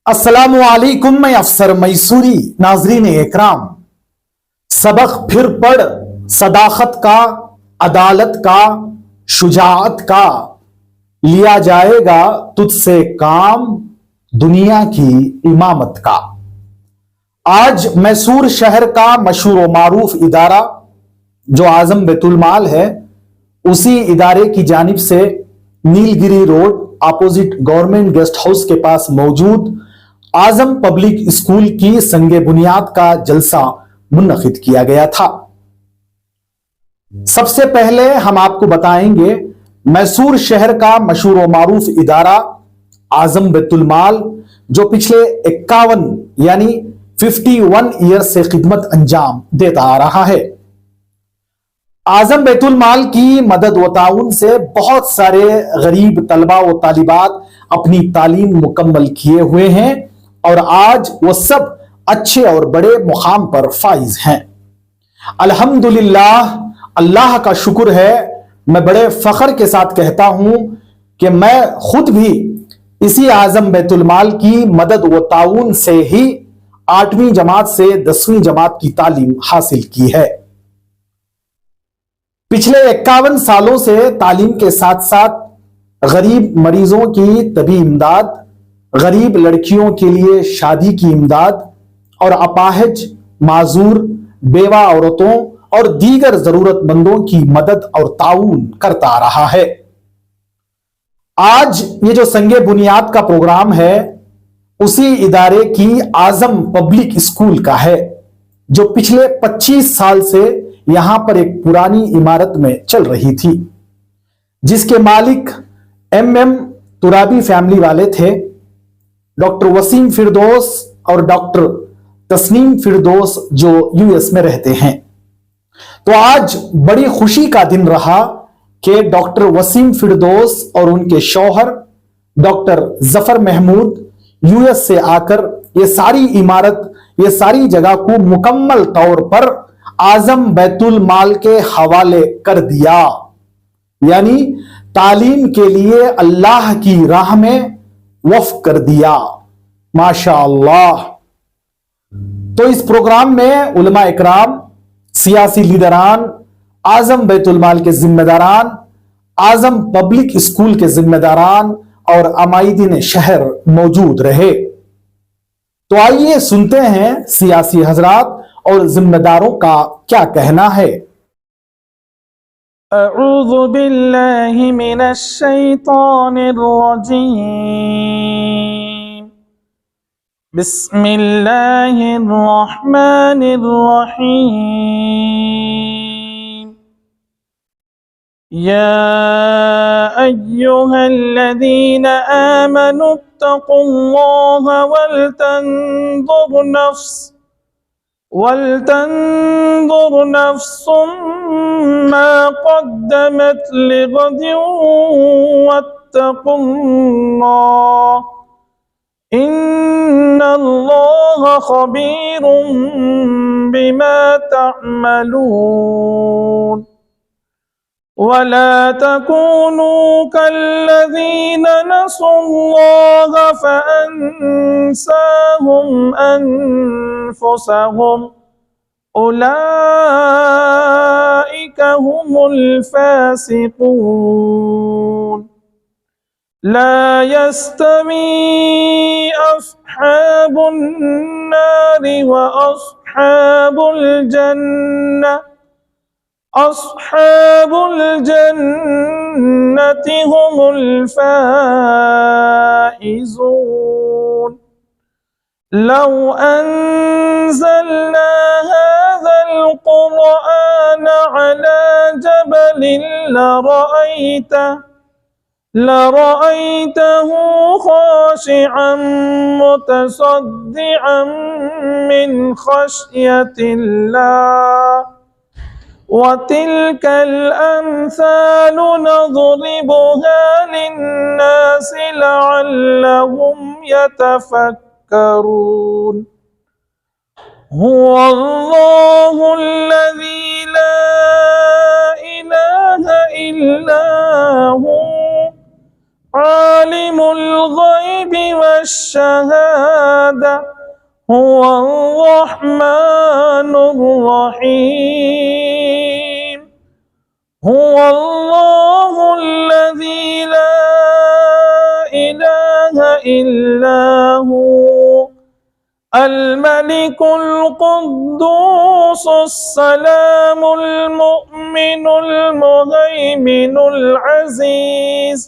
अस्सलामुअलैकुम, मैं अफसर मैसूरी। नाजरीन इकराम, सबक फिर पढ़ सदाकत का, अदालत का, शुजाअत का, लिया जाएगा तुझसे काम दुनिया की इमामत का। आज मैसूर शहर का मशहूर व मारूफ इदारा जो आजम बैतुल माल है, उसी इदारे की जानिब से Nilgiri road opposite government guest house के पास मौजूद आजम पब्लिक स्कूल की संगे बुनियाद का जलसा मुनक्किद किया गया था। सबसे पहले हम आपको बताएंगे मैसूर शहर का मशहूर व मारूफ इदारा आजम बैतुल माल जो पिछले 51 यानी 51 ईयर से खिदमत अंजाम देता आ रहा है। आजम बैतुल माल की मदद व ताउन से बहुत सारे गरीब तलबा व तालिबात अपनी तालीम मुकम्मल किए हुए हैं और आज वो सब अच्छे और बड़े मुकाम पर फाइज हैं। अल्हम्दुलिल्लाह, अल्लाह का शुक्र है। मैं बड़े फख्र के साथ कहता हूं कि मैं खुद भी इसी आजम बैतुल माल की मदद व ताउन से ही 8वीं जमात से 10वीं जमात की तालीम हासिल की है। पिछले 51 सालों से तालीम के साथ साथ गरीब मरीजों की तबी इमदाद, गरीब लड़कियों के लिए शादी की इमदाद और अपाहिज, माजूर, बेवा औरतों और दीगर जरूरतमंदों की मदद और ताउन करता आ रहा है। आज ये जो संगे बुनियाद का प्रोग्राम है उसी इदारे की आजम पब्लिक स्कूल का है जो पिछले 25 साल से यहां पर एक पुरानी इमारत में चल रही थी, जिसके मालिक MM तुराबी फैमिली वाले थे। डॉक्टर वसीम फिरदौस और डॉक्टर तस्नीम फिरदौस जो US में रहते हैं। तो आज बड़ी खुशी का दिन रहा कि डॉक्टर वसीम फिरदौस और उनके शौहर डॉक्टर जफर महमूद US से आकर ये सारी इमारत, ये सारी जगह को मुकम्मल तौर पर आजम बैतुल माल के हवाले कर दिया, यानी तालीम के लिए अल्लाह की राह में वक्फ कर दिया। माशाअल्लाह। तो इस प्रोग्राम में उलमा इकराम, सियासी लीडरान, आजम बैतुल माल के जिम्मेदारान, आजम पब्लिक स्कूल के जिम्मेदारान और अमाइदीन शहर मौजूद रहे। तो आइए सुनते हैं सियासी हजरात और जिम्मेदारों का क्या कहना है। अऊज़ु बिल्लाहि मिनश शैतानिर रजीम। बिस्मिल्लाहिर रहमानिर रहीम। या अय्युहल्लज़ीना आमनु इत्तक़ुल्लाहा वलतंजुर नफ्सुम मा क़द्दमत लिग़दिन वत्तक़ुल्लाह इन्नल्लाहा ख़बीरुम बिमा तअमलून। वला तकूनू कल्लज़ीन नसुल्लाहा फ़अन्साहुम अन्फुसहुम उलाइका हुमुल फ़ासिक़ून। ला यस्तवी अस्हाबुन नारि व अस्हाबुल जन्नति हुमुल फाइज़ून। लौ अंज़लना हाज़ल क़ुरआन अला जबलिन लरअयतहु ख़ाशिअन मुतसद्दिअन मिन ख़श्यतिल्लाह वतिल्कल अम्सालु नज़रिबुहा लिन्नासि लअल्लहुम यतफक्करून। हुवल्लाहुल्लज़ी ला इलाहा इल्ला हु आलिमुल गैबि वश्शहादा हुवल रहमानुर रहीम हुवल्लाहुल्लज़ी ला इलाहा इल्ला हु अल-मलिकुल कुद्दूसुस सलामुल मुअ्मिनुल मुहैमिनुल अज़ीज़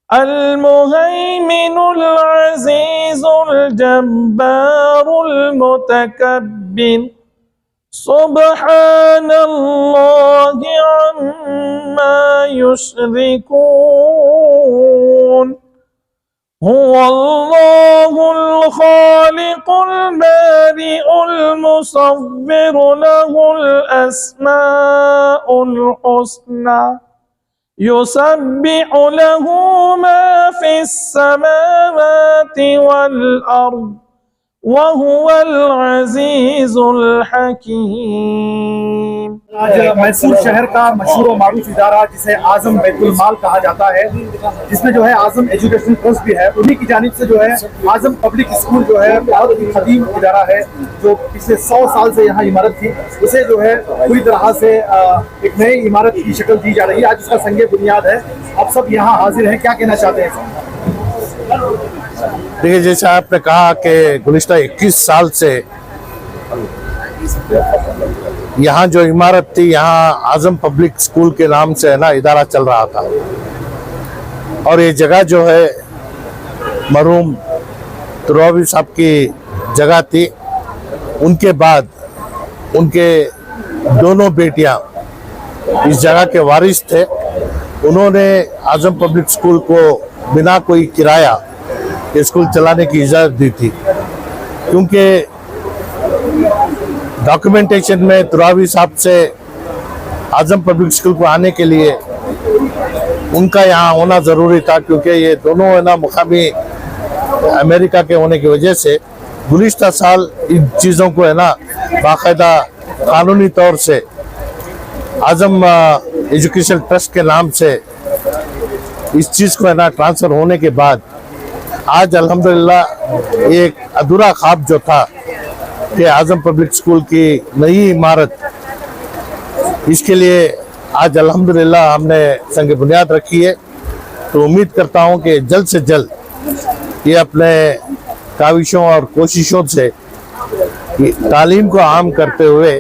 अल-मुहैमिनुल अज़ीज़ुल जब्बारुल मुतकब्बिर सुब्हानल्लाहि अम्मा युश्रिकून हुवल्लाहुल खालिकुल बारिउल मुसव्विरु लहुल अस्माउल हुस्ना युसब्बिहु लहु मा फिस समावाति वल अर्द वहुवल अज़ीज़ुल हकीम। आज मैसूर शहर का मशहूर और मारूफ इदारा जिसे आजम बैतुल माल कहा जाता है, जिसमें जो है आजम एजुकेशनल ट्रस्ट भी है, उन्हीं की जानिब से जो है आजम पब्लिक स्कूल जो है बहुत ही कदीम इदारा है जो पिछले 100 साल से यहाँ इमारत थी, उसे जो है पूरी तरह से एक नई इमारत की शक्ल दी जा रही है। आज उसका संगे बुनियाद है। आप सब यहाँ हाजिर हैं, क्या कहना चाहते हैं? देखिए, जैसे आपने कहा कि गुज़िश्ता 21 साल से यहाँ जो इमारत थी, यहाँ आजम पब्लिक स्कूल के नाम से है ना इदारा चल रहा था। और ये जगह जो है मरहूम तुरैवी साहब की जगह थी। उनके बाद उनके दोनों बेटियां इस जगह के वारिस थे। उन्होंने आजम पब्लिक स्कूल को बिना कोई किराया स्कूल चलाने की इजाज़त दी थी, क्योंकि डॉक्यूमेंटेशन में तुरैवी साहब से आजम पब्लिक स्कूल को आने के लिए उनका यहाँ होना ज़रूरी था, क्योंकि ये दोनों है ना मुकामी अमेरिका के होने की वजह से गुज़िश्ता साल इन चीज़ों को है ना बाकायदा कानूनी तौर से आजम एजुकेशन ट्रस्ट के नाम से इस चीज़ को है ना ट्रांसफ़र होने के बाद आज अल्हम्दुलिल्लाह एक अधूरा ख्वाब जो था कि आजम पब्लिक स्कूल की नई इमारत, इसके लिए आज अल्हम्दुलिल्लाह हमने संग बुनियाद रखी है। तो उम्मीद करता हूं कि जल्द से जल्द ये अपने काविशों और कोशिशों से तालीम को आम करते हुए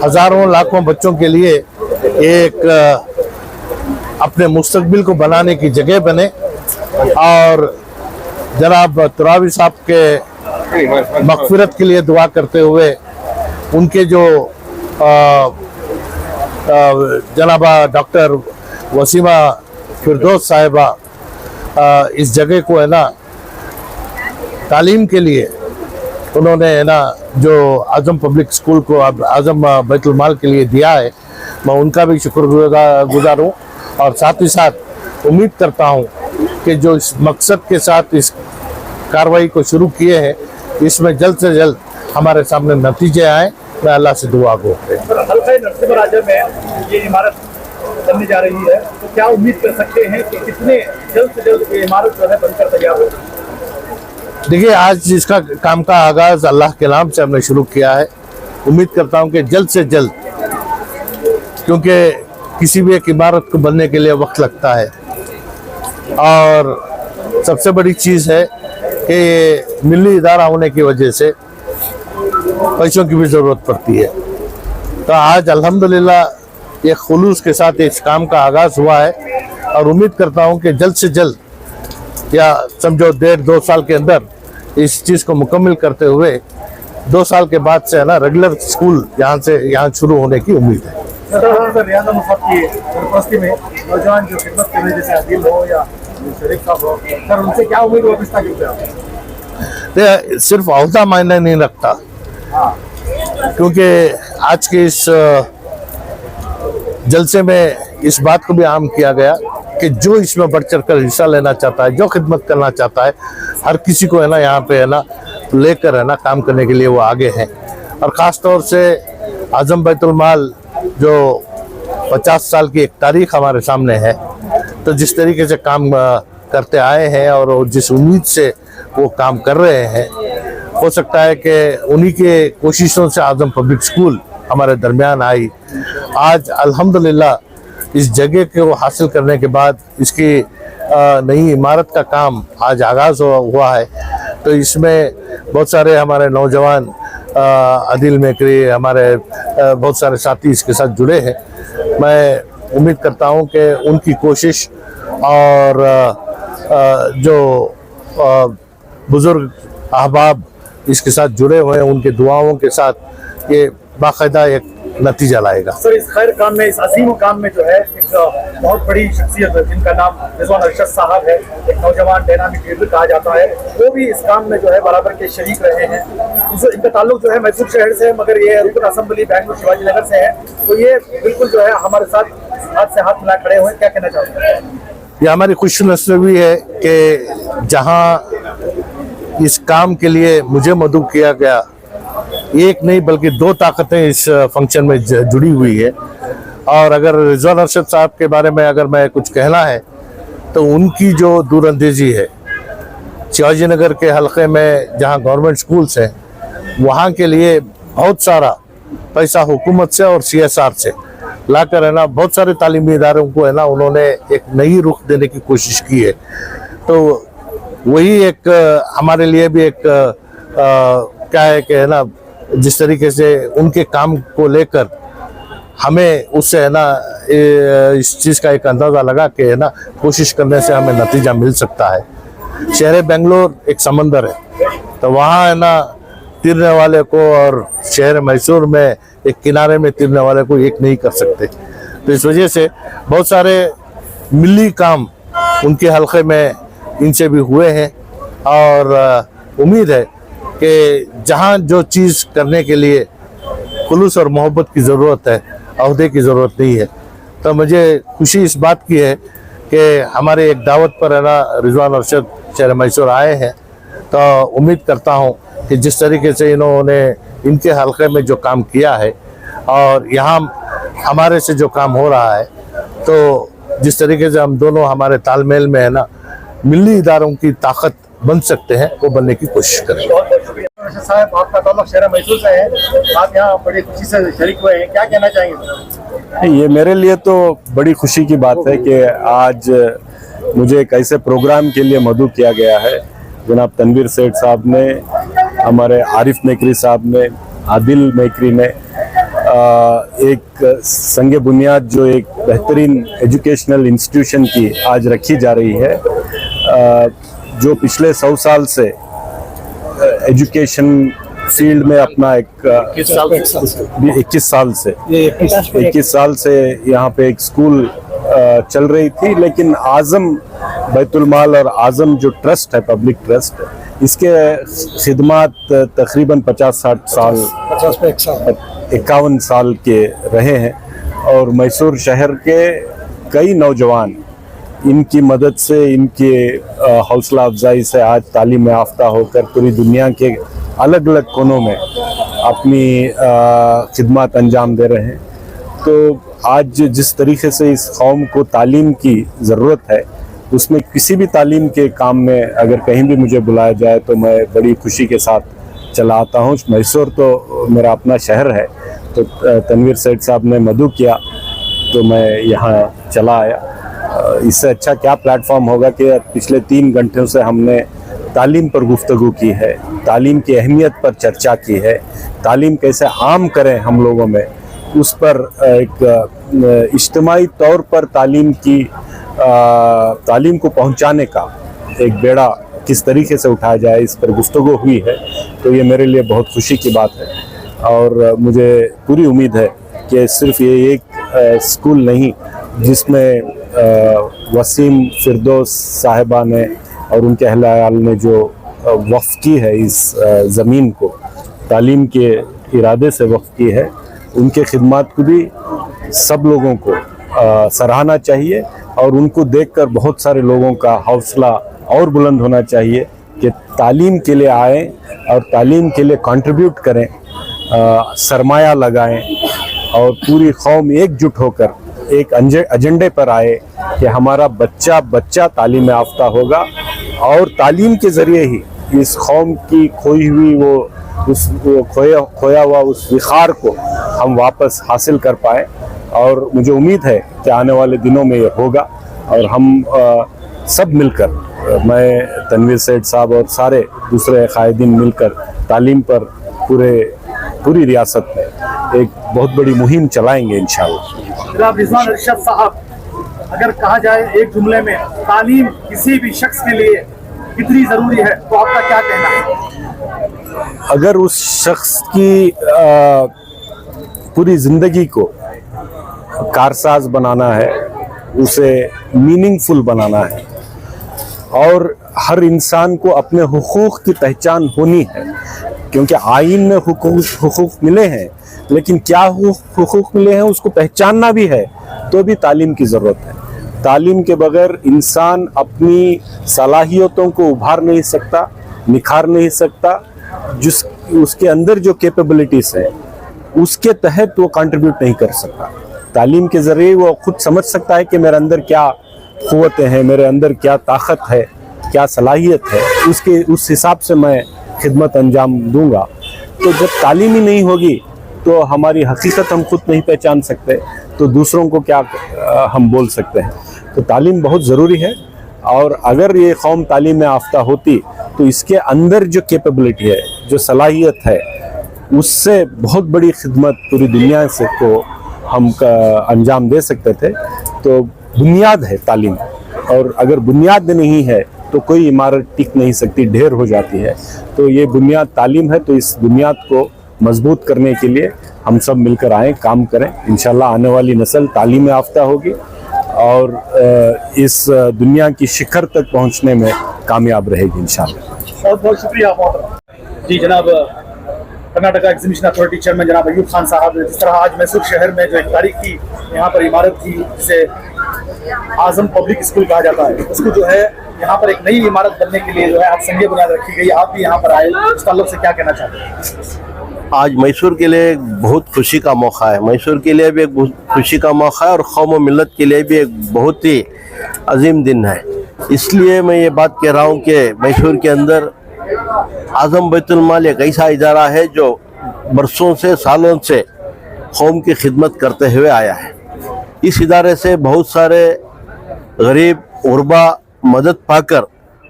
हज़ारों लाखों बच्चों के लिए एक अपने मुस्तकबिल को बनाने की जगह बने। और जनाब तुरैवी साहब के मग़फ़िरत के लिए दुआ करते हुए उनके जो जनाब डॉक्टर वसीमा फिरदौस साहिबा इस जगह को है ना तालीम के लिए उन्होंने है ना जो आजम पब्लिक स्कूल को अब आजम बैतुल माल के लिए दिया है, मैं उनका भी शुक्रगुज़ार हूँ। और साथ ही साथ उम्मीद करता हूँ कि जो इस मकसद के साथ इस कार्रवाई को शुरू किए हैं, इसमें जल्द से जल्द हमारे सामने नतीजे आए। मैं अल्लाह से दुआ को हल्का नरसिम्हा राजा में ये इमारत बनने जा रही है, तो क्या उम्मीद कर सकते हैं कि कितने जल्द से जल्द ये इमारत जो है बनकर तैयार हो? देखिए, आज इसका काम का आगाज़ अल्लाह के नाम से हमने शुरू किया है। उम्मीद करता हूँ कि जल्द से जल्द, क्योंकि किसी भी एक इमारत को बनने के लिए वक्त लगता है और सबसे बड़ी चीज़ है कि मिली इदारा होने की वजह से पैसों की भी ज़रूरत पड़ती है। तो आज अल्हम्दुलिल्लाह एक खुलूस के साथ इस काम का आगाज़ हुआ है और उम्मीद करता हूँ कि जल्द से जल्द या समझो 1.5-2 साल के अंदर इस चीज़ को मुकम्मल करते हुए 2 साल के बाद से है ना रेगुलर स्कूल यहाँ शुरू होने की उम्मीद है। रियाज़ अहमद साहब की सरपरस्ती में नौजवान जो खिदमत कर रहे हैं, जैसे आदिल हो या शरीफ साहब हो, सर उनसे क्या उम्मीद वाबस्ता करते हैं? सिर्फ अहदा मायने नहीं रखता, क्योंकि आज के इस जलसे में इस बात को भी आम किया गया कि जो इसमें बढ़ चढ़ कर हिस्सा लेना चाहता है, जो खिदमत करना चाहता है, हर किसी को है ना यहाँ पे है ना लेकर है ना काम करने के लिए वो आगे हैं। और ख़ास तौर से आजम बैतुल माल जो 50 साल की एक तारीख हमारे सामने है, तो जिस तरीके से काम करते आए हैं और जिस उम्मीद से वो काम कर रहे हैं, हो सकता है कि उन्हीं के कोशिशों से आजम पब्लिक स्कूल हमारे दरमियान आई। आज अल्हम्दुलिल्लाह इस जगह को हासिल करने के बाद इसकी नई इमारत का काम आज आगाज़ हुआ है। तो इसमें बहुत सारे हमारे नौजवान आदिल मेकरी, हमारे बहुत सारे साथी इसके साथ जुड़े हैं। मैं उम्मीद करता हूं कि उनकी कोशिश और जो बुजुर्ग अहबाब इसके साथ जुड़े हुए हैं, उनके दुआओं के साथ ये बाकायदा एक नतीजा लाएगा। सर, इस खैर काम में, इस अजीम काम में जो है एक बहुत बड़ी शख्सियत है जिनका नाम रिजवान अरशद साहब है, एक नौजवान डायनामिक लीडर कहा जाता है, वो भी इस काम में जो है बराबर के शरीक रहे हैं। इनका ताल्लुक जो है मैसूर शहर से है, मगर ये रुकन असेंबली बेंगलुरु शिवाजी नगर से है। तो ये बिल्कुल जो है हमारे साथ हाथ से हाथ मिला खड़े हुए। क्या कहना चाहते हैं? ये हमारी खुशनसीबी है कि जहां इस काम के लिए मुझे मदऊ किया गया, एक नहीं बल्कि दो ताकतें इस फंक्शन में जुड़ी हुई है। और अगर रिजवान अरशद साहब के बारे में अगर मैं कुछ कहना है तो उनकी जो दूरअंदेजी है, शिवाजी नगर के हलके में जहां गवर्नमेंट स्कूल्स हैं, वहां के लिए बहुत सारा पैसा हुकूमत से और CSR से लाकर है ना, बहुत सारे तालीमी इदारों को है ना, उन्होंने एक नई रुख देने की कोशिश की है। तो वही एक हमारे लिए भी एक क्या है कि है ना, जिस तरीके से उनके काम को लेकर हमें उससे है ना इस चीज़ का एक अंदाज़ा लगा कि है ना, कोशिश करने से हमें नतीजा मिल सकता है। शहर बेंगलोर एक समंदर है, तो वहाँ है ना तिरने वाले को और शहर मैसूर में एक किनारे में तिरने वाले को एक नहीं कर सकते। तो इस वजह से बहुत सारे मिली काम उनके हलके में इनसे भी हुए हैं। और उम्मीद है कि जहाँ जो चीज़ करने के लिए खुलूस और मोहब्बत की ज़रूरत है, अहदे की ज़रूरत नहीं है। तो मुझे खुशी इस बात की है कि हमारे एक दावत पर है ना रिजवान अरशद शहर मैसूर आए हैं। तो उम्मीद करता हूँ कि जिस तरीके से इन्होंने इनके हलके में जो काम किया है और यहाँ हमारे से जो काम हो रहा है, तो जिस तरीके से हम दोनों हमारे तालमेल में है ना मिली इदारों की ताकत बन सकते हैं, वो बनने की कोशिश करेंगे। बहुत बहुत शुक्रिया साहब, आपका ताल्लुक शहर मैसूर से है, आप यहाँ बड़ी खुशी से शरीक हुए हैं, क्या कहना चाहेंगे? ये मेरे लिए तो बड़ी खुशी की बात है कि आज मुझे एक ऐसे प्रोग्राम के लिए मदऊ किया गया है। जनाब तनवीर सेठ साहब ने, हमारे आरिफ मेकरी साहब ने, आदिल मेकरी ने एक संगे बुनियाद जो एक बेहतरीन एजुकेशनल इंस्टीट्यूशन की आज रखी जा रही है, जो पिछले 100 साल से एजुकेशन फील्ड में अपना 21 साल से यहाँ पे एक स्कूल चल रही थी। लेकिन आजम बैतुल माल और आजम जो ट्रस्ट है, पब्लिक ट्रस्ट, इसके खिदमात तकरीबन 50-60 साल, 51 साल के रहे हैं। और मैसूर शहर के कई नौजवान इनकी मदद से, इनके हौसला अफजाई से आज तालीम याफ्ता होकर पूरी दुनिया के अलग अलग कोनों में अपनी खिदमत अंजाम दे रहे हैं। तो आज जिस तरीके से इस कौम को तालीम की ज़रूरत है, उसमें किसी भी तालीम के काम में अगर कहीं भी मुझे बुलाया जाए तो मैं बड़ी खुशी के साथ चला आता हूँ। मैसूर तो मेरा अपना शहर है, तो तनवीर सेठ साहब ने मदऊ किया तो मैं यहाँ चला आया। इससे अच्छा क्या प्लेटफॉर्म होगा कि पिछले 3 घंटों से हमने तालीम पर गुफ्तगू की है, तालीम की अहमियत पर चर्चा की है, तालीम कैसे आम करें हम लोगों में, उस पर एक इज्तिमाई तौर पर तालीम को पहुंचाने का एक बेड़ा किस तरीके से उठाया जाए, इस पर गुफ्तगू हुई है। तो ये मेरे लिए बहुत खुशी की बात है और मुझे पूरी उम्मीद है कि सिर्फ ये एक स्कूल नहीं जिसमें वसीम फिरदौस साहिबा ने और उनके अहल ने जो वक्फ की है इस ज़मीन को, तालीम के इरादे से वक्फ की है, उनके खिदमात को भी सब लोगों को सराहना चाहिए और उनको देखकर बहुत सारे लोगों का हौसला और बुलंद होना चाहिए कि तालीम के लिए आएँ और तालीम के लिए कंट्रीब्यूट करें, सरमाया लगाएं और पूरी कौम एकजुट होकर एक एजेंडे पर आए कि हमारा बच्चा बच्चा तालीम याफ्ता होगा और तालीम के ज़रिए ही इस कौम की खोई हुई वो खोया हुआ उस विखार को हम वापस हासिल कर पाए। और मुझे उम्मीद है कि आने वाले दिनों में ये होगा और हम सब मिलकर, मैं तनवीर सेठ साहब और सारे दूसरे कायदीन मिलकर तालीम पर पूरी रियासत में एक बहुत बड़ी मुहिम चलाएंगे इंशाअल्लाह। जनाब रिजवान अरशद साहब, अगर कहा जाए एक जुमले में तालीम किसी भी शख्स के लिए कितनी जरूरी है तो आपका क्या कहना है? अगर उस शख्स की पूरी जिंदगी को कारसाज बनाना है, उसे मीनिंगफुल बनाना है और हर इंसान को अपने हुकूक की पहचान होनी है, क्योंकि आईन में हुकूक मिले हैं, लेकिन क्या हुकूक मिले हैं उसको पहचानना भी है, तो भी तालीम की ज़रूरत है। तालीम के बगैर इंसान अपनी सलाहियतों को उभार नहीं सकता, निखार नहीं सकता। जिस उसके अंदर जो कैपेबिलिटीज़ है उसके तहत वो कंट्रीब्यूट नहीं कर सकता। तालीम के ज़रिए वो खुद समझ सकता है कि मेरे अंदर क्या क़ुव्वतें हैं, मेरे अंदर क्या ताकत है, क्या सलाहियत है, उस हिसाब से मैं खिदमत अंजाम दूंगा। तो जब तालीम ही नहीं होगी तो हमारी हकीकत हम खुद नहीं पहचान सकते, तो दूसरों को क्या हम बोल सकते हैं। तो तालीम बहुत ज़रूरी है और अगर ये कौम तालीम में याफ्ता होती तो इसके अंदर जो कैपेबिलिटी है, जो सलाहियत है, उससे बहुत बड़ी खिदमत पूरी दुनिया से को हम अंजाम दे सकते थे। तो बुनियाद है तालीम, और अगर बुनियाद नहीं है तो कोई इमारत टिक नहीं सकती, ढेर हो जाती है। तो ये बुनियाद तालीम है, तो इस बुनियाद को मजबूत करने के लिए हम सब मिलकर आएँ, काम करें। इंशाल्लाह आने वाली नस्ल तालीम याफ्ता होगी और इस दुनिया की शिखर तक पहुंचने में कामयाब रहेगी इंशाल्लाह। बहुत बहुत शुक्रिया मोहतरम जी। जनाब कर्नाटका एग्जीबिशन अथॉरिटी चेयरमैन जनाब अयूब खान साहब ने जिस तरह आज मैसूर शहर में जो एक तारीखी यहाँ पर इमारत थी जिसे आजम पब्लिक स्कूल कहा जाता है, उसको जो है यहाँ पर एक नई इमारत बनने के लिए जो है आज संगे बुनियाद रखी गई। आप भी यहाँ पर आए, इस ताल्लुक से क्या कहना चाहते हैं? आज मैसूर के लिए एक बहुत खुशी का मौका है, मैसूर के लिए भी एक बहुत खुशी का मौका है और कौम व मिल्लत के लिए भी एक बहुत ही अजीम दिन है। इसलिए मैं ये बात कह रहा हूँ कि मैसूर के अंदर आजम बैतुल माल एक ऐसा इदारा है जो बरसों से, सालों से कौम की खिदमत करते हुए आया है। इस इदारे से बहुत सारे गरीब गुरबा मदद पाकर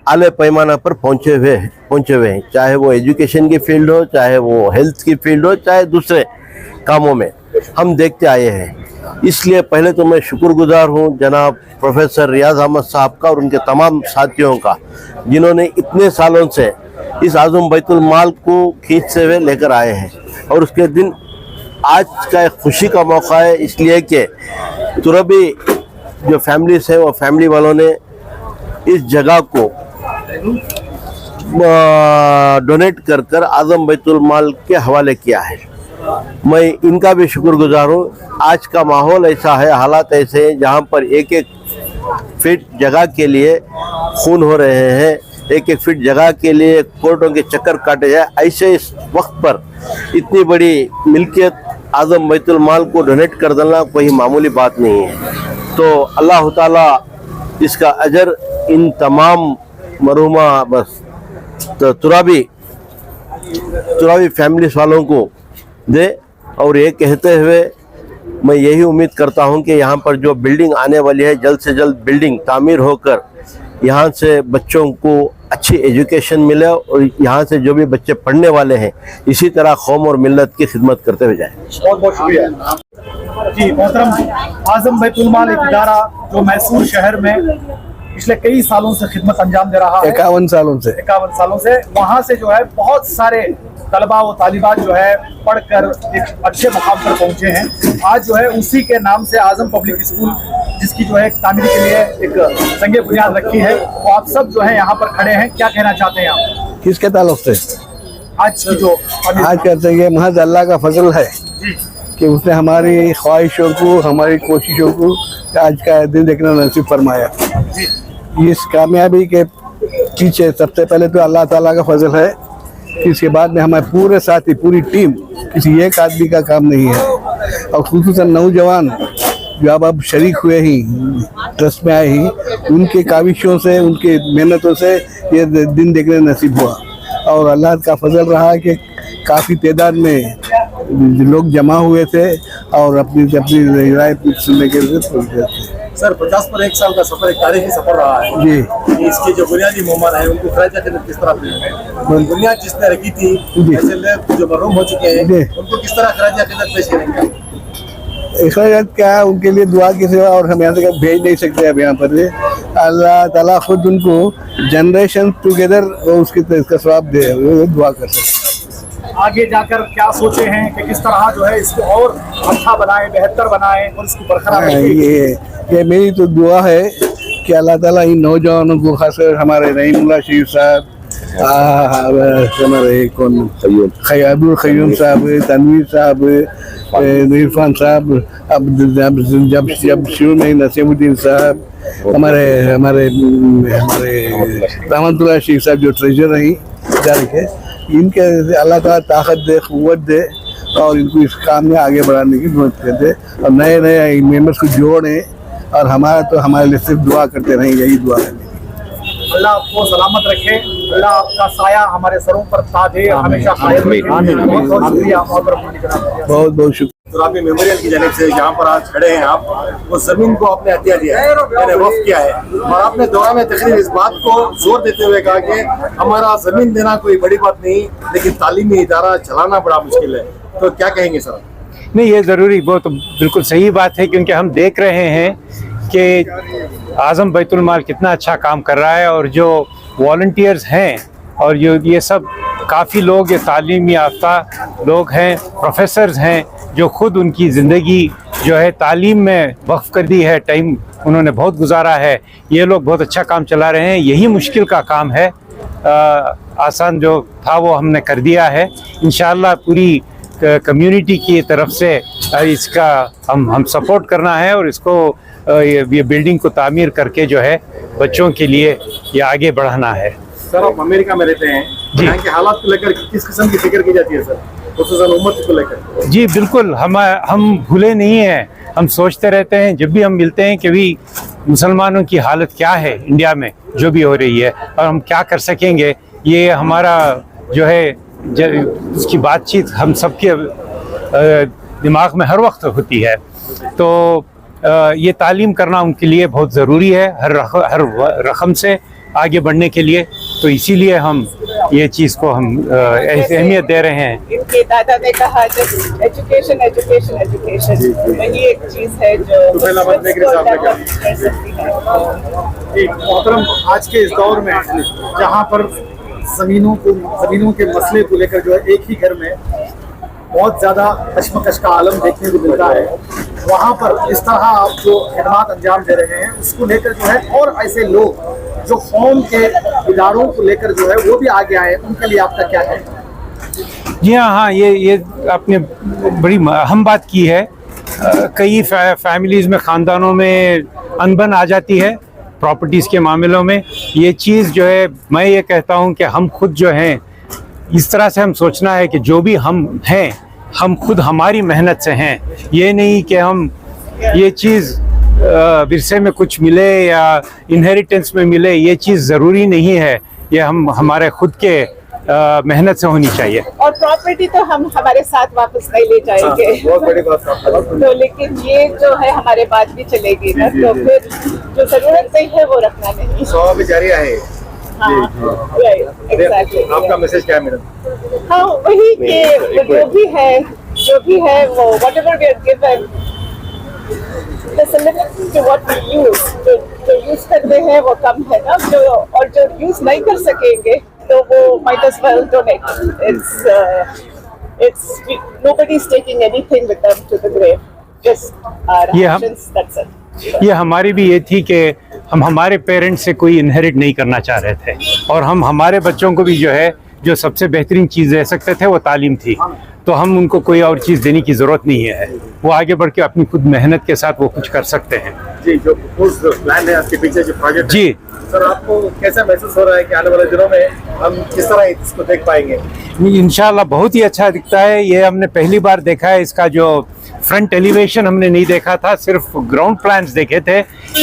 आले पैमाना पर पहुँचे हुए हैं, चाहे वो एजुकेशन की फील्ड हो, चाहे वो हेल्थ की फील्ड हो, चाहे दूसरे कामों में हम देखते आए हैं। इसलिए पहले तो मैं शुक्रगुजार हूँ जनाब प्रोफेसर रियाज अहमद साहब का और उनके तमाम साथियों का, जिन्होंने इतने सालों से इस आजम बैतुल माल को खींचते हुए लेकर आए हैं। और उसके दिन आज का एक खुशी का मौका है, इसलिए कि तुरबी जो फैमिलीज है वो फैमिली वालों ने इस जगह को डोनेट कर कर आजम बैतुल माल के हवाले किया है। मैं इनका भी शुक्रगुजार हूँ। आज का माहौल ऐसा है, हालात ऐसे हैं जहाँ पर एक एक फीट जगह के लिए खून हो रहे हैं, एक एक फीट जगह के लिए कोर्टों के चक्कर काटे जाए। ऐसे इस वक्त पर इतनी बड़ी मिल्कियत आजम बैतुल माल को डोनेट कर देना कोई मामूली बात नहीं है। तो अल्लाह ताला इसका अजर इन तमाम मरहुमा बस तो तुराबी फैमिलीज वालों को दे। और ये कहते हुए मैं यही उम्मीद करता हूं कि यहाँ पर जो बिल्डिंग आने वाली है, जल्द से जल्द बिल्डिंग तामीर होकर यहाँ से बच्चों को अच्छी एजुकेशन मिले और यहाँ से जो भी बच्चे पढ़ने वाले हैं इसी तरह कौम और मिल्लत की खिदमत करते हुए जाए। बहुत बहुत शुक्रिया जी। मोहतरम, आजम बैतुल माल एक इदारा जो मैसूर शहर में पिछले कई सालों से खिदमत अंजाम दे रहा है, 51 सालों से वहाँ से जो है बहुत सारे तलबा व तालिबात जो है पढ़कर एक अच्छे मुकाम पर पहुँचे हैं। आज जो है उसी के नाम से आजम पब्लिक स्कूल, जिसकी जो है तामीर के लिए एक संगे बुनियाद रखी है, वो आप सब जो है यहाँ पर खड़े हैं। क्या कहना चाहते हैं आप? किसके ताल्लुक से? आज की जो आज कहते हैं महज अल्लाह का फजल है कि उसने हमारी ख्वाहिशों को, हमारी कोशिशों को आज का दिन देखना नसीब फरमाया। इस कामयाबी के पीछे सबसे पहले तो अल्लाह ताला का फजल है, इसके बाद में हमारे पूरे साथी, पूरी टीम, किसी एक आदमी का काम नहीं है। और खुसूसन नौजवान जो अब शरीक हुए ही ट्रस्ट में आए ही, उनके काविशों से, उनके मेहनतों से ये दिन देखने नसीब हुआ। और अल्लाह का फजल रहा कि काफ़ी तादाद में लोग जमा हुए थे और अपनी अपनी राय सुनने के लिए पहुंचे थे। सर 50 पर 1 साल का सफर एक तारीखी सफर रहा है जी। इसके जो बुनियादी मोहमान है उनको खराज अकीदत किस तरह पेश बुनियाद जिसने रखी थी ऐसे लोग जो मरहूम हो चुके हैं उनको किस तरह खराज अकीदत पेश करेंगे? इखराज क्या है, उनके लिए दुआ की सेवा, और हम यहाँ से भेज नहीं सकते अब यहाँ पर। अल्लाह ताला खुद उनको जनरेशन टुगेदर उसकी इसका स्वाब दे, वो दुआ कर सकते। आगे जाकर क्या सोचे हैं कि किस तरह जो है इसको और अच्छा बनाए, बेहतर बनाए और इसको बरकरार रखें? ये मेरी तो दुआ है कि अल्लाह ताला इन नौजवानों को, खासकर हमारे रहीमुल्लाह शरीफ साहब, हमारे कौन अब्दुल ख़य्यूम साहब, तनवीर साहब, इरफान साहब, अब जब शुरू में नसीमुद्दीन साहब, हमारे हमारे हमारे रहमतुल्लाह शेख साहब जो ट्रेजर रही इदारे के, इनके अल्लाह ताला ताकत दे, क़ुव्वत दे और इनको इस काम में आगे बढ़ाने की मदद कर दे और नए नए मेंबर्स को जोड़ें। और हमारा तो हमारे लिए सिर्फ दुआ करते रहें, यही दुआ है। अल्लाह आपको सलामत रखे, अल्लाह आपका साया हमारे सरों पर ताजे हमेशा कायम रखे। बहुत बहुत शुक्रिया, बहुत बहुत शुक्रिया। तुराबी मेमोरियल की जानिब से जहाँ पर आज खड़े हैं आप, वो जमीन को आपने हत्या दिया है, मैंने वक्फ किया है और आपने दुआ में तकरीर इस बात को जोर देते हुए कहा कि हमारा जमीन देना कोई बड़ी बात नहीं, लेकिन तालीमी इदारा चलाना बड़ा मुश्किल है। तो क्या कहेंगे सर? नहीं, ये ज़रूरी, वो तो बिल्कुल सही बात है, क्योंकि हम देख रहे हैं कि आज़म बैतुल माल कितना अच्छा काम कर रहा है और जो वॉलंटियर्स हैं और जो ये सब काफ़ी लोग, ये तालीम याफ्ता लोग हैं, प्रोफेसर्स हैं जो ख़ुद उनकी ज़िंदगी जो है तालीम में वक्फ कर दी है, टाइम उन्होंने बहुत गुजारा है। ये लोग बहुत अच्छा काम चला रहे हैं। यही मुश्किल का काम है, आसान जो था वो हमने कर दिया है। इंशाअल्लाह पूरी कम्युनिटी की तरफ से इसका हम सपोर्ट करना है और इसको ये बिल्डिंग को तामीर करके जो है बच्चों के लिए ये आगे बढ़ाना है। सर आप अमेरिका में रहते हैं, यहाँ के हालात को लेकर किस किस्म की फिक्र की जाती है सर, खुसूसन उम्मत को लेकर? जी बिल्कुल, हम भूले नहीं हैं, हम सोचते रहते हैं जब भी हम मिलते हैं कि भी मुसलमानों की हालत क्या है इंडिया में जो भी हो रही है और हम क्या कर सकेंगे। ये हमारा जो है उसकी बातचीत हम सबके दिमाग में हर वक्त होती है। तो ये तालीम करना उनके लिए बहुत ज़रूरी है, हर रकम से आगे बढ़ने के लिए। तो इसीलिए हम ये चीज़ को हम अहमियत दे रहे हैं। इनके दादा ने कहा जब एजुकेशन एजुकेशन एजुकेशन वही एक चीज़ है जो कर सकती है। मोहतरम, आज के इस दौर में जहाँ पर ज़मीनों के मसले को लेकर जो है एक ही घर में बहुत ज़्यादा कश्मकश का आलम देखने को मिलता है, वहाँ पर इस तरह आप जो खिदमात अंजाम दे रहे हैं उसको लेकर जो है और ऐसे लोग जो कौम के इदारों को लेकर जो है वो भी आगे आए, उनके लिए आपका क्या है? जी हाँ, ये आपने बड़ी अहम बात की है। कई फैमिलीज़ में, ख़ानदानों में अनबन आ जाती है प्रॉपर्टीज़ के मामलों में। ये चीज़ जो है, मैं ये कहता हूँ कि हम खुद जो हैं इस तरह से हम सोचना है कि जो भी हम हैं हम खुद हमारी मेहनत से हैं। ये नहीं कि हम ये चीज़ विरसे में कुछ मिले या इनहेरिटेंस में मिले, ये चीज़ ज़रूरी नहीं है। ये हम हमारे खुद के मेहनत से होनी चाहिए। और प्रॉपर्टी तो हम हमारे साथ वापस नहीं ले जाएंगे, बहुत बड़ी बात है। तो लेकिन ये जो है हमारे बाद भी चलेगी ना, तो फिर जो ज़रूरत नहीं है वो रखना नहीं। सवाब जारिया है। हाँ, एग्जैक्टली। आपका मैसेज क्या है मैडम? हाँ, वही कि जो भी है वो whatever we are given, there's a limit to what we use। जो यूज करते हैं वो कम है ना, और जो यूज नहीं कर सकेंगे तो वो might as well donate। It's nobody's taking anything with them to the grave, just our actions, that's it। ये हमारी भी ये थी कि हम हमारे पेरेंट्स से कोई इनहेरिट नहीं करना चाह रहे थे और हम हमारे बच्चों को भी जो है जो सबसे बेहतरीन चीज़ दे सकते थे वो तालीम थी। तो हम उनको कोई और चीज़ देने की ज़रूरत नहीं है, वो आगे बढ़ के अपनी खुद मेहनत के साथ वो कुछ कर सकते हैं। जी, जो प्लान है आपके पीछे जो प्रोजेक्ट जी सर, आपको कैसा महसूस हो रहा है कि आने वाले दिनों में हम किस तरह इसको देख पाएंगे? इंशाल्लाह बहुत ही अच्छा दिखता है। ये हमने पहली बार देखा है इसका जो फ्रंट एलिवेशन हमने नहीं देखा था, सिर्फ ग्राउंड प्लान्स देखे थे।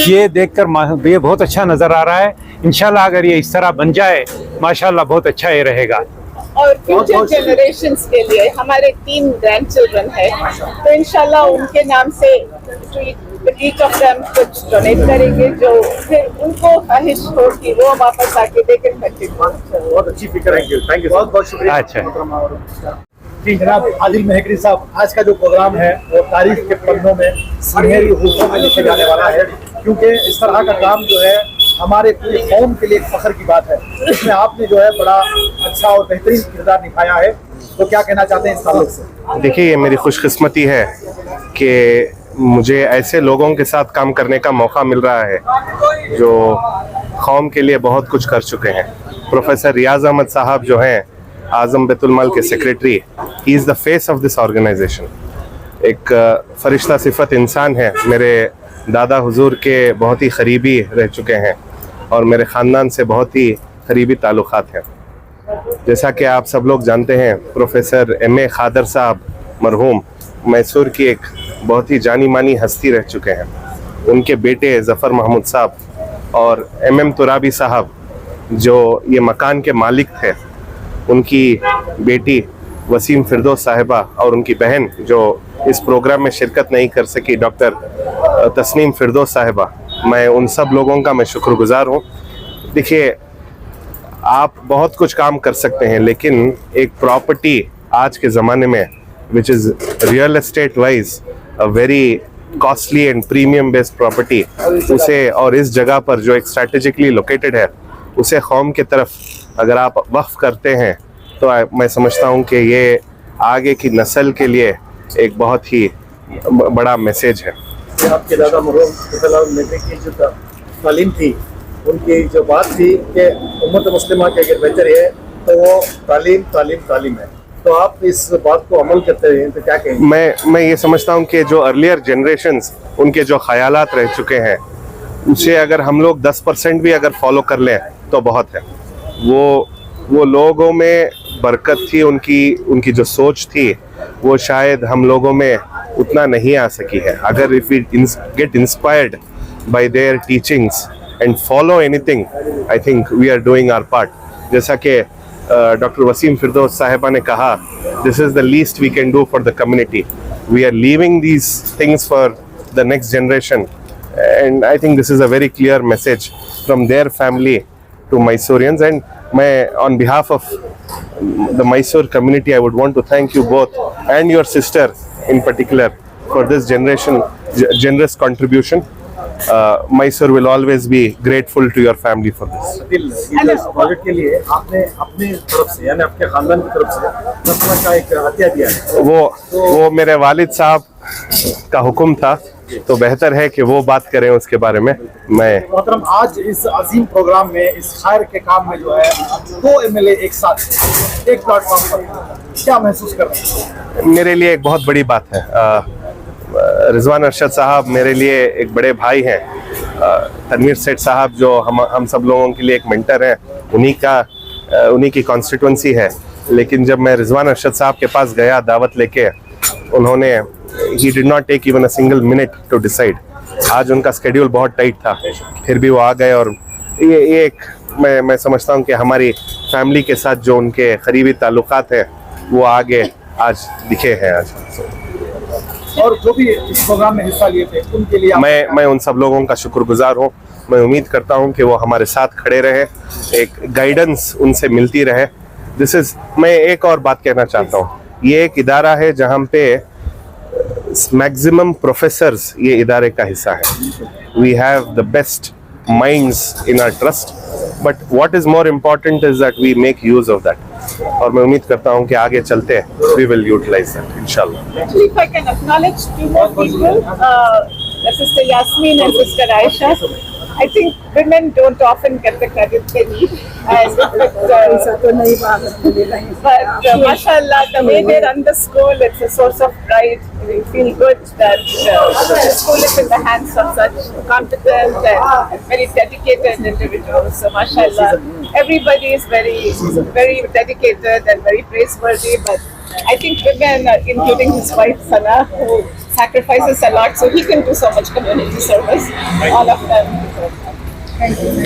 ये देखकर ये बहुत अच्छा नज़र आ रहा है। इंशाल्लाह अगर ये इस तरह बन जाए माशाल्लाह बहुत अच्छा ये रहेगा। और फ्यूचर जनरेशंस के लिए हमारे 3 ग्रैंड चिल्ड्रन है, तो इंशाल्लाह उनके नाम से ईच ऑफ देम कुछ डोनेट करेंगे, जो फिर उनको ख्वाहिश हो कि वो वापस आके देखें कंटिन्यू। बहुत अच्छी फिक्र है। थैंक यू, बहुत बहुत शुक्रिया। अच्छा जी जनाब आदिल मेहकरी साहब, आज का जो प्रोग्राम है वो तारीख के पन्नों में सुनहरी हूफों में लिखे जाने वाला है, क्योंकि इस तरह का काम जो है हमारे पूरे कौम के लिए एक फख्र की बात है। इसमें आपने जो है बड़ा अच्छा और बेहतरीन किरदार निभाया है, तो क्या कहना चाहते हैं इस ताल्लुक से? देखिए, ये मेरी खुशकिस्मती है कि मुझे ऐसे लोगों के साथ काम करने का मौका मिल रहा है जो कौम के लिए बहुत कुछ कर चुके हैं। प्रोफेसर रियाज अहमद साहब जो हैं आज़म बैतुल माल के secretary, he is the face of this organization. एक फरिश्ता सिफत इंसान है, मेरे दादा हुजूर के बहुत ही करीबी रह चुके हैं और मेरे ख़ानदान से बहुत ही करीबी ताल्लुक़ात हैं। जैसा कि आप सब लोग जानते हैं, प्रोफेसर M.A. खादर साहब मरहूम मैसूर की एक बहुत ही जानी मानी हस्ती रह चुके हैं। उनके बेटे ज़फ़र महमूद साहब और M.M. तुराबी साहब जो ये मकान के मालिक थे, उनकी बेटी वसीम फिरदौस साहिबा और उनकी बहन जो इस प्रोग्राम में शिरकत नहीं कर सकी, डॉक्टर तस्नीम फिरदौस साहिबा, मैं उन सब लोगों का मैं शुक्रगुजार हूँ। देखिए, आप बहुत कुछ काम कर सकते हैं, लेकिन एक प्रॉपर्टी आज के ज़माने में which is real estate wise a very costly and premium based property, उसे और इस जगह पर जो एक स्ट्रैटेजिकली लोकेटेड है, उसे कौम की तरफ अगर आप वक्फ करते हैं तो मैं समझता हूँ कि ये आगे की नस्ल के लिए एक बहुत ही बड़ा मैसेज है। आपके दादा मरहूम की जो तालीम थी, उनकी जो बात थी कि उम्मत मुस्लिमा की अगर बेहतर है तो वो तालीम तालीम तालीम है, तो आप इस बात को अमल करते हैं तो क्या कहेंगे? मैं ये समझता हूँ कि जो अर्लियर जनरेशन्स उनके जो ख्यालात रह चुके हैं, उसे अगर हम लोग 10% भी अगर फॉलो कर लें तो बहुत है। वो लोगों में बरकत थी, उनकी जो सोच थी वो शायद हम लोगों में उतना नहीं आ सकी है। अगर if we get inspired by their teachings and follow anything, I think we are doing our part. जैसा कि डॉक्टर वसीम फिरदौस साहिबा ने कहा, this is the least we can do for the community. We are leaving these things for the next generation, and I think this is a very clear message from their family to Mysoreans, and on behalf of the Mysore community I would want to thank you both and your sister in particular for this generous contribution. Mysore will always be grateful to your family for this. इस project के लिए आपने अपनी तरफ से यानी आपके खानदान की तरफ से रकम का एक हत्या दिया है। वो मेरे वालिद साहब का हुक्म था, तो बेहतर है कि वो बात करें उसके बारे में। मैं मोहतरम, आज इस अजीम प्रोग्राम में, इस खैर के काम में जो है 2 MLA एक साथ एक प्लेटफॉर्म पर, क्या महसूस कर रहे हैं? मेरे लिए एक बहुत बड़ी बात है। रिजवान अरशद साहब मेरे लिए एक बड़े भाई हैं। तनवीर सेठ साहब जो हम सब लोगों के लिए एक मेंटर हैं, उन्हीं की कॉन्स्टिट्यूंसी है। लेकिन जब मैं रिजवान अरशद साहब के पास गया दावत लेके, उन्होंने he did not take even a single minute to decide। आज उनका स्केड्यूल बहुत टाइट था, फिर भी वो आ गए, और ये एक मैं समझता हूँ कि हमारी फैमिली के साथ जो उनके करीबी ताल्लुकात हैं वो आगे आज दिखे हैं। आज और जो भी इस प्रोग्राम में हिस्सा लिए थे उनके लिए मैं उन सब लोगों का शुक्रगुजार हूँ। मैं उम्मीद करता हूँ कि वो हमारे साथ खड़े रहे, एक गाइडेंस उनसे मिलती रहे। मैं एक और बात कहना चाहता हूँ, ये एक इदारा है जहाँ पे मैक्सिमम प्रोफेसर्स ये इदारे का हिस्सा है। We have the best minds in our trust, but what is more important is that we make use of that. और मैं उम्मीद करता हूँ कि आगे चलते वी विल यूटिलाइज दैट इंशाल्लाह। Actually, if I can acknowledge 2 more people, Sister Yasmin and Sister Aisha. I think women don't often get the credit they need, and but mashallah, the way they run the school, it's a source of pride. We feel good that the school is in the hands of such competent and very dedicated individuals. So mashallah, everybody is very dedicated and very praiseworthy, but I think women, including his wife Sana, who sacrifices a lot, so he can do so much community service. All of them. Thank you.